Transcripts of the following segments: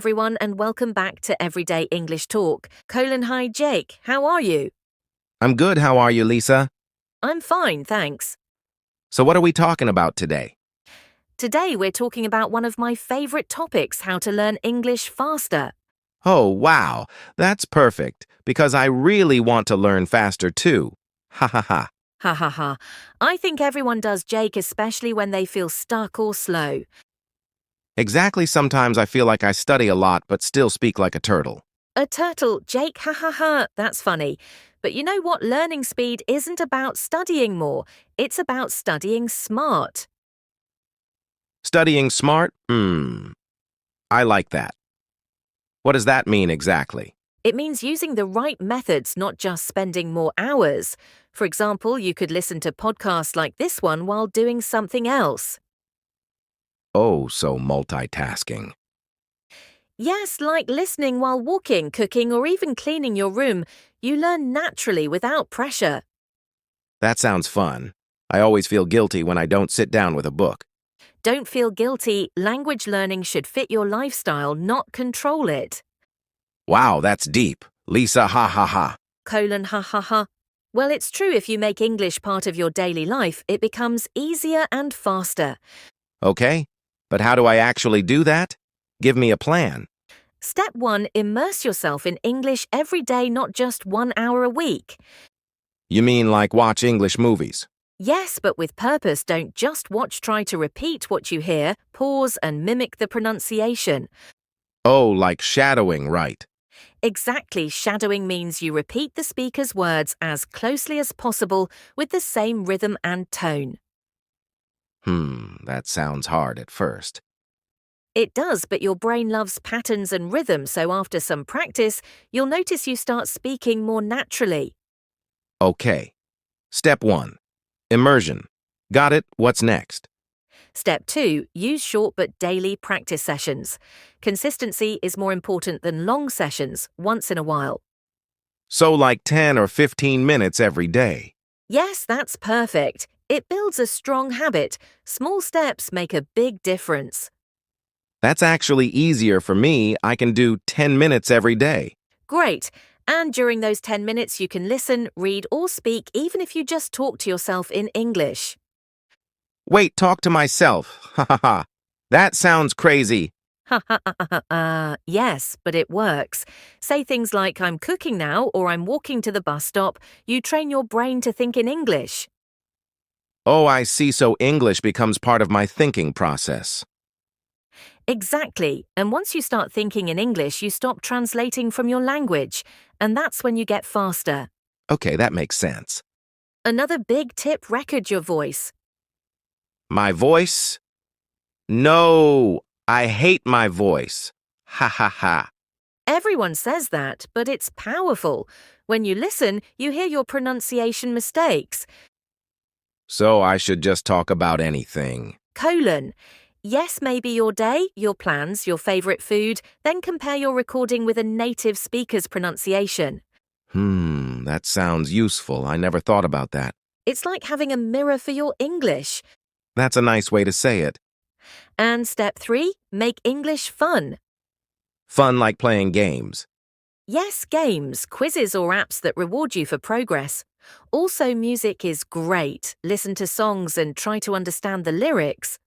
everyone, and welcome back to Everyday English Talk. Hi, Jake. How are you? I'm good. How are you, Lisa? I'm fine, thanks. So what are we talking about today? Today we're talking about one of my favorite topics, how to learn English faster. Oh, wow. That's perfect, because I really want to learn faster too. Ha ha ha. Ha ha ha. I think everyone does, Jake, especially when they feel stuck or slow. Exactly, sometimes I feel like I study a lot but still speak like a turtle. A turtle, Jake, ha ha ha. That's funny. But you know what? Learning speed isn't about studying more. It's about studying smart. Studying smart? I like that. What does that mean exactly? It means using the right methods, not just spending more hours. For example, you could listen to podcasts like this one while doing something else. Oh, so multitasking. Yes, like listening while walking, cooking, or even cleaning your room. You learn naturally without pressure. That sounds fun. I always feel guilty when I don't sit down with a book. Don't feel guilty. Language learning should fit your lifestyle, not control it. Wow, that's deep. Lisa, ha ha ha. Ha ha ha. Well, it's true if you make English part of your daily life, it becomes easier and faster. Okay, but how do I actually do that? Give me a plan. Step 1. Immerse yourself in English every day, not just 1 hour a week. You mean like watch English movies? Yes, but with purpose. Don't just watch, try to repeat what you hear, pause and mimic the pronunciation. Oh, like shadowing, right? Exactly, shadowing means you repeat the speaker's words as closely as possible with the same rhythm and tone. That sounds hard at first. It does, but your brain loves patterns and rhythm, so after some practice, you'll notice you start speaking more naturally. Okay. Step 1. Immersion. Got it. What's next? Step 2. Use short but daily practice sessions. Consistency is more important than long sessions, once in a while. So like 10 or 15 minutes every day. Yes, that's perfect. It builds a strong habit. Small steps make a big difference. That's actually easier for me. I can do 10 minutes every day. Great. And during those 10 minutes, you can listen, read, or speak, even if you just talk to yourself in English. Wait, talk to myself. Ha ha ha. That sounds crazy. Yes, but it works. Say things like, I'm cooking now, or I'm walking to the bus stop. You train your brain to think in English. Oh, I see. So English becomes part of my thinking process. Exactly. And once you start thinking in English, you stop translating from your language. And that's when you get faster. Okay, that makes sense. Another big tip, record your voice. My voice? No, I hate my voice. Ha ha ha. Everyone says that, but it's powerful. When you listen, you hear your pronunciation mistakes. So I should just talk about anything. Yes, maybe your day, your plans, your favorite food, then compare your recording with a native speaker's pronunciation. That sounds useful. I never thought about that. It's like having a mirror for your English. That's a nice way to say it. And step 3, make English fun. Fun like playing games. Yes, games, quizzes or apps that reward you for progress. Also, music is great. Listen to songs and try to understand the lyrics.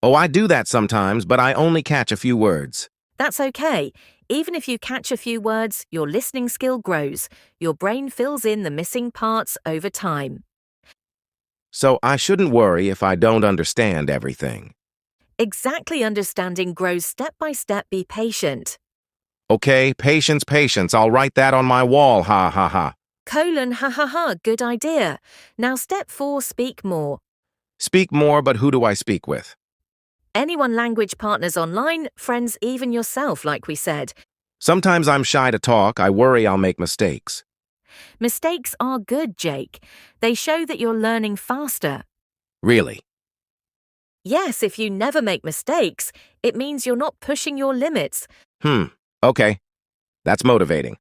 Oh, I do that sometimes, but I only catch a few words. That's okay. Even if you catch a few words, your listening skill grows. Your brain fills in the missing parts over time. So I shouldn't worry if I don't understand everything. Exactly, understanding grows step by step. Be patient. Okay, patience, patience. I'll write that on my wall, ha ha ha. Ha ha ha, good idea. Now step 4, speak more. Speak more, but who do I speak with? Anyone, language partners online, friends, even yourself, like we said. Sometimes I'm shy to talk. I worry I'll make mistakes. Mistakes are good, Jake. They show that you're learning faster. Really? Yes, if you never make mistakes, it means you're not pushing your limits. Okay. That's motivating.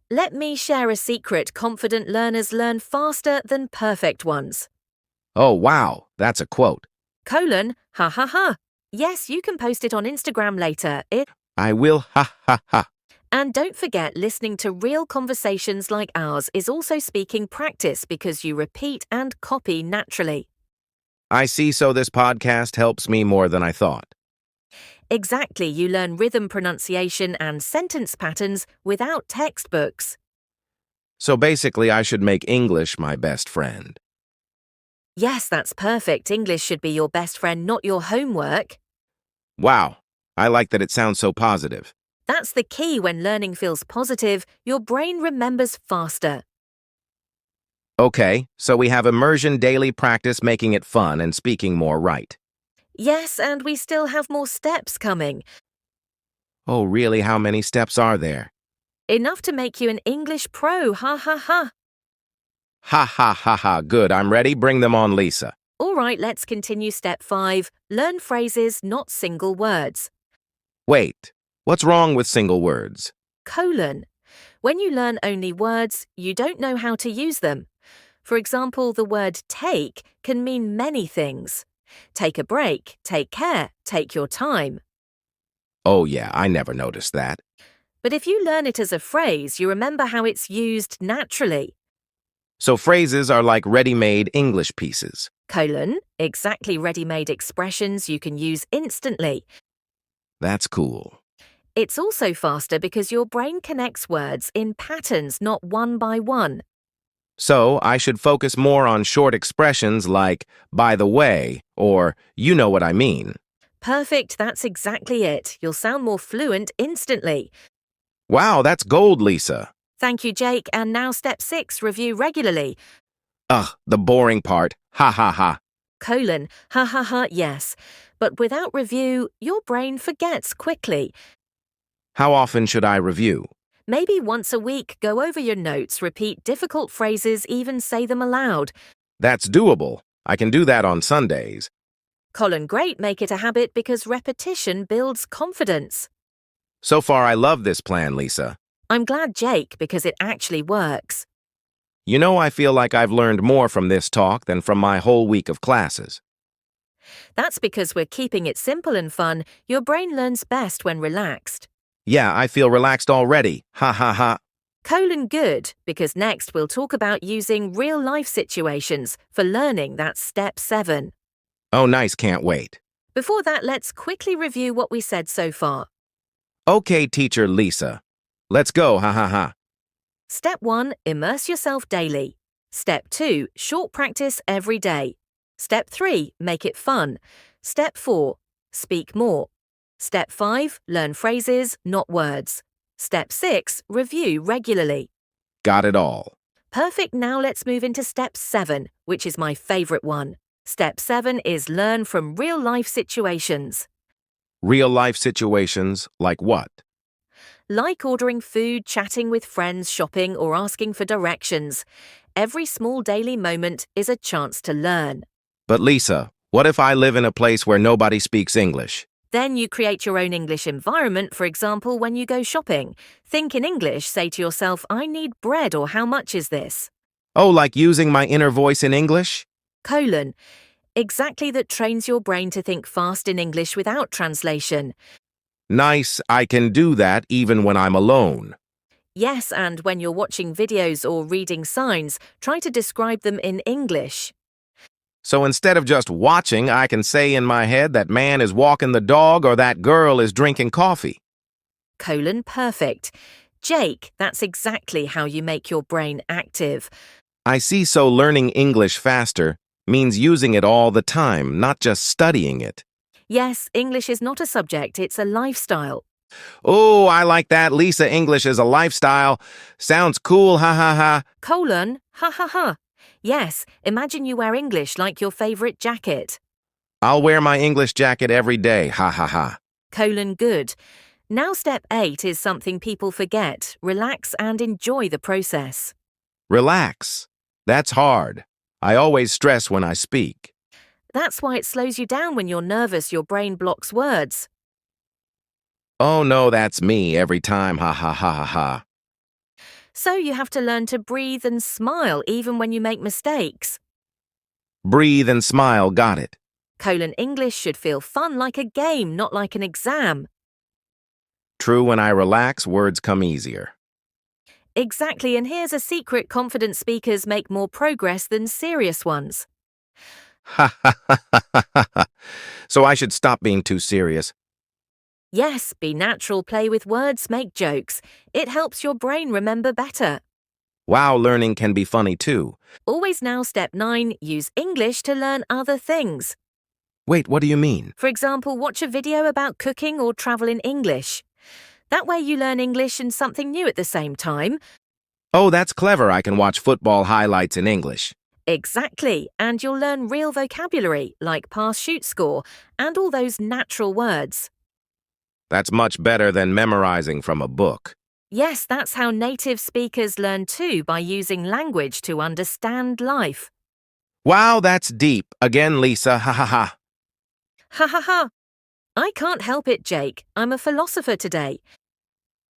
Let me share a secret. Confident learners learn faster than perfect ones. Oh, wow. That's a quote. Ha ha ha. Yes, you can post it on Instagram later. I will, ha ha ha. And don't forget, listening to real conversations like ours is also speaking practice because you repeat and copy naturally. I see, so this podcast helps me more than I thought. Exactly, you learn rhythm, pronunciation, and sentence patterns without textbooks. So basically, I should make English my best friend. Yes, that's perfect. English should be your best friend, not your homework. Wow, I like that it sounds so positive. That's the key. When learning feels positive, your brain remembers faster. Okay, so we have immersion daily practice making it fun and speaking more right. Yes, and we still have more steps coming. Oh, really? How many steps are there? Enough to make you an English pro, ha ha ha. Ha ha ha ha, good, I'm ready. Bring them on, Lisa. All right, let's continue step 5. Learn phrases, not single words. Wait, what's wrong with single words? Colon. When you learn only words, you don't know how to use them. For example, the word take can mean many things. Take a break, take care, take your time. Oh yeah, I never noticed that. But if you learn it as a phrase, you remember how it's used naturally. So phrases are like ready-made English pieces. Colon. Exactly, ready-made expressions you can use instantly. That's cool. It's also faster because your brain connects words in patterns, not one by one. So I should focus more on short expressions like, by the way, or you know what I mean. Perfect, that's exactly it. You'll sound more fluent instantly. Wow, that's gold, Lisa. Thank you, Jake. And now step 6, review regularly. Ugh, the boring part. Ha ha ha. Colon. Ha ha ha, yes. But without review, your brain forgets quickly. How often should I review? Maybe once a week, go over your notes, repeat difficult phrases, even say them aloud. That's doable. I can do that on Sundays. Colon. Great, make it a habit because repetition builds confidence. So far, I love this plan, Lisa. I'm glad, Jake, because it actually works. You know, I feel like I've learned more from this talk than from my whole week of classes. That's because we're keeping it simple and fun. Your brain learns best when relaxed. Yeah, I feel relaxed already. Ha ha ha. Colon. Good, because next we'll talk about using real-life situations for learning. That's step 7. Oh, nice, can't wait. Before that, let's quickly review what we said so far. Okay, teacher Lisa. Let's go, ha ha ha. Step 1, immerse yourself daily. Step 2, short practice every day. Step 3, make it fun. Step 4, speak more. Step 5, learn phrases, not words. Step 6, review regularly. Got it all. Perfect, now let's move into step 7, which is my favorite one. Step 7 is learn from real-life situations. Real-life situations like what? Like ordering food, chatting with friends, shopping, or asking for directions. Every small daily moment is a chance to learn. But Lisa, what if I live in a place where nobody speaks English? Then you create your own English environment, for example, when you go shopping. Think in English, say to yourself, I need bread, or how much is this? Oh, like using my inner voice in English? Colon. Exactly, that trains your brain to think fast in English without translation. Nice, I can do that even when I'm alone. Yes, and when you're watching videos or reading signs, try to describe them in English. So instead of just watching, I can say in my head that man is walking the dog or that girl is drinking coffee. Colon. Perfect. Jake, that's exactly how you make your brain active. I see, so learning English faster means using it all the time, not just studying it. Yes, English is not a subject, it's a lifestyle. Oh, I like that. Lisa, English is a lifestyle. Sounds cool, ha ha ha. Colon. Ha ha ha. Yes, imagine you wear English like your favorite jacket. I'll wear my English jacket every day, ha ha ha. Colon. Good. Now step 8 is something people forget. Relax and enjoy the process. Relax. That's hard. I always stress when I speak. That's why it slows you down when you're nervous. Your brain blocks words. Oh no, that's me every time, ha ha ha ha ha. So you have to learn to breathe and smile even when you make mistakes. Breathe and smile, got it. English should feel fun like a game, not like an exam. True, when I relax, words come easier. Exactly, and here's a secret: confident speakers make more progress than serious ones. Ha ha ha ha ha ha. So I should stop being too serious. Yes, be natural, play with words, make jokes. It helps your brain remember better. Wow, learning can be funny too. Always now, step 9, use English to learn other things. Wait, what do you mean? For example, watch a video about cooking or travel in English. That way you learn English and something new at the same time. Oh, that's clever. I can watch football highlights in English. Exactly, and you'll learn real vocabulary like pass, shoot, score, and all those natural words. That's much better than memorizing from a book. Yes, that's how native speakers learn too, by using language to understand life. Wow, that's deep. Again, Lisa, ha ha ha. Ha ha ha. I can't help it, Jake. I'm a philosopher today.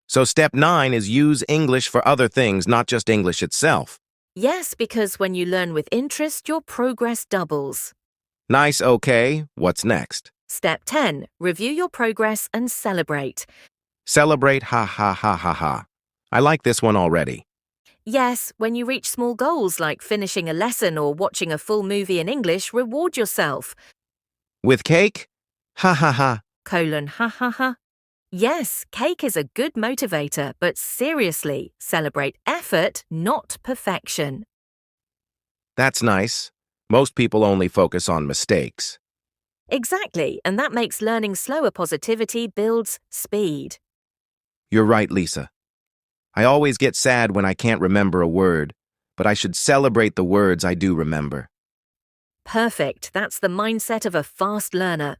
So step 9 is use English for other things, not just English itself. Yes, because when you learn with interest, your progress doubles. Nice, okay. What's next? Step 10. Review your progress and celebrate. Celebrate, ha ha ha ha ha. I like this one already. Yes, when you reach small goals like finishing a lesson or watching a full movie in English, reward yourself. With cake? Ha ha ha. Ha ha ha. Yes, cake is a good motivator, but seriously, celebrate effort, not perfection. That's nice. Most people only focus on mistakes. Exactly, and that makes learning slower. Positivity builds speed. You're right, Lisa. I always get sad when I can't remember a word, but I should celebrate the words I do remember. Perfect, that's the mindset of a fast learner.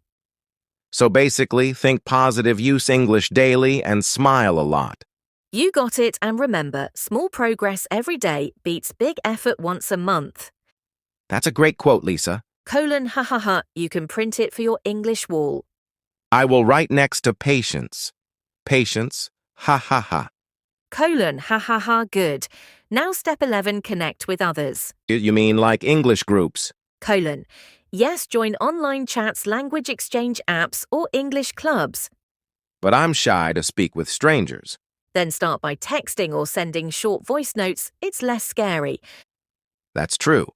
So basically, think positive, use English daily, and smile a lot. You got it, and remember, small progress every day beats big effort once a month. That's a great quote, Lisa. Ha ha ha, you can print it for your English wall. I will write next to patience. Patience, ha ha ha. Ha ha ha, good. Now step 11, connect with others. You mean like English groups? Yes, join online chats, language exchange apps, or English clubs. But I'm shy to speak with strangers. Then start by texting or sending short voice notes. It's less scary. That's true.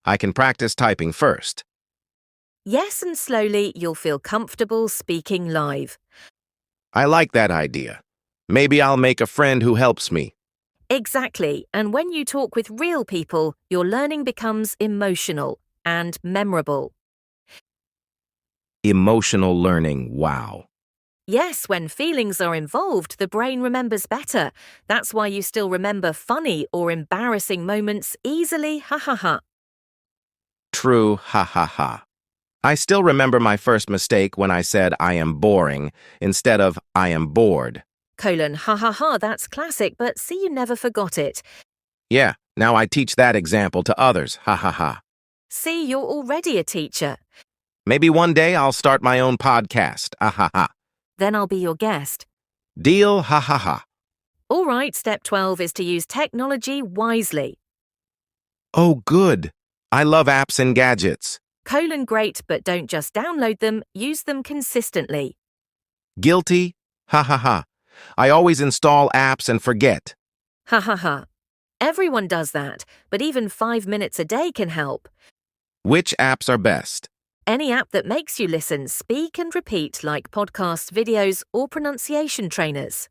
I can practice typing first. Yes, and slowly you'll feel comfortable speaking live. I like that idea. Maybe I'll make a friend who helps me. Exactly, and when you talk with real people, your learning becomes emotional and memorable. Emotional learning, wow. Yes, when feelings are involved, the brain remembers better. That's why you still remember funny or embarrassing moments easily, ha ha ha. True, ha ha ha. I still remember my first mistake when I said I am boring instead of I am bored. Ha ha ha, that's classic, but see, you never forgot it. Yeah, now I teach that example to others, ha ha ha. See, you're already a teacher. Maybe one day I'll start my own podcast, ah ha ha. Then I'll be your guest. Deal, ha ha ha. All right, step 12 is to use technology wisely. Oh, good. I love apps and gadgets. Great, but don't just download them, use them consistently. Guilty, ha ha ha. I always install apps and forget. Ha ha ha. Everyone does that, but even 5 minutes a day can help. Which apps are best? Any app that makes you listen, speak, and repeat, like podcasts, videos, or pronunciation trainers.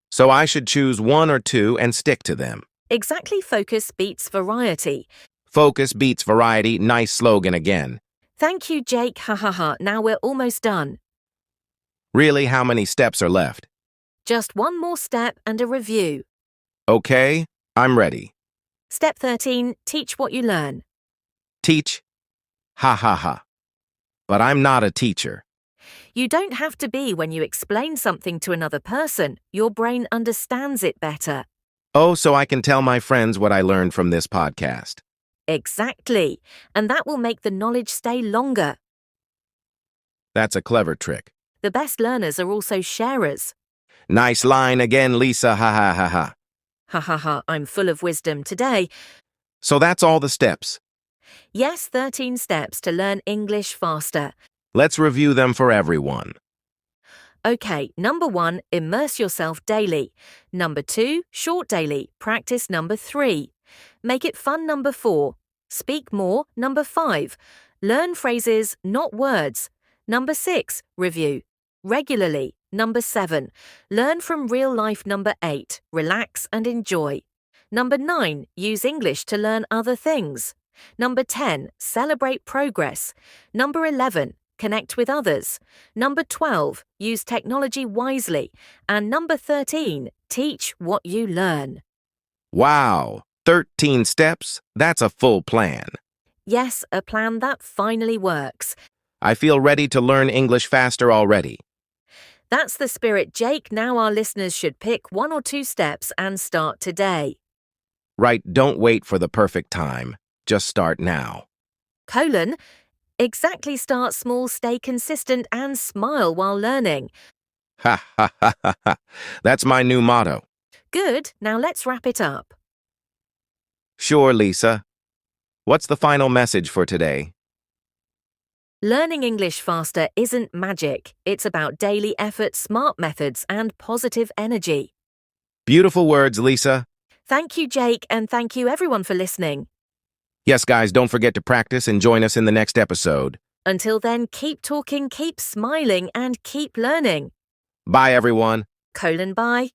So I should choose one or two and stick to them. Exactly, focus beats variety. Focus beats variety, nice slogan again. Thank you, Jake, ha ha ha. Now we're almost done. Really, how many steps are left? Just one more step and a review. Okay, I'm ready. Step 13, teach what you learn. Teach, ha ha ha. But I'm not a teacher. You don't have to be when you explain something to another person. Your brain understands it better. Oh, so I can tell my friends what I learned from this podcast. Exactly. And that will make the knowledge stay longer. That's a clever trick. The best learners are also sharers. Nice line again, Lisa, ha ha ha ha. Ha ha ha, I'm full of wisdom today. So that's all the steps. Yes, 13 steps to learn English faster. Let's review them for everyone. Okay, number 1, immerse yourself daily. Number 2, short daily, practice number 3. Make it fun number 4. Speak more number 5. Learn phrases, not words. Number 6, review. Regularly. Number 7, learn from real life. Number 8, relax and enjoy. Number 9, use English to learn other things. Number 10, celebrate progress. Number 11, connect with others. Number 12, use technology wisely. And number 13, teach what you learn. Wow, 13 steps? That's a full plan. Yes, a plan that finally works. I feel ready to learn English faster already. That's the spirit, Jake. Now our listeners should pick 1 or 2 steps and start today. Right, don't wait for the perfect time. Just start now. Colon, exactly, start small, stay consistent, and smile while learning. Ha ha ha ha ha. That's my new motto. Good, now let's wrap it up. Sure, Lisa. What's the final message for today? Learning English faster isn't magic. It's about daily effort, smart methods, and positive energy. Beautiful words, Lisa. Thank you, Jake, and thank you everyone for listening. Yes, guys, don't forget to practice and join us in the next episode. Until then, keep talking, keep smiling, and keep learning. Bye, everyone. Bye.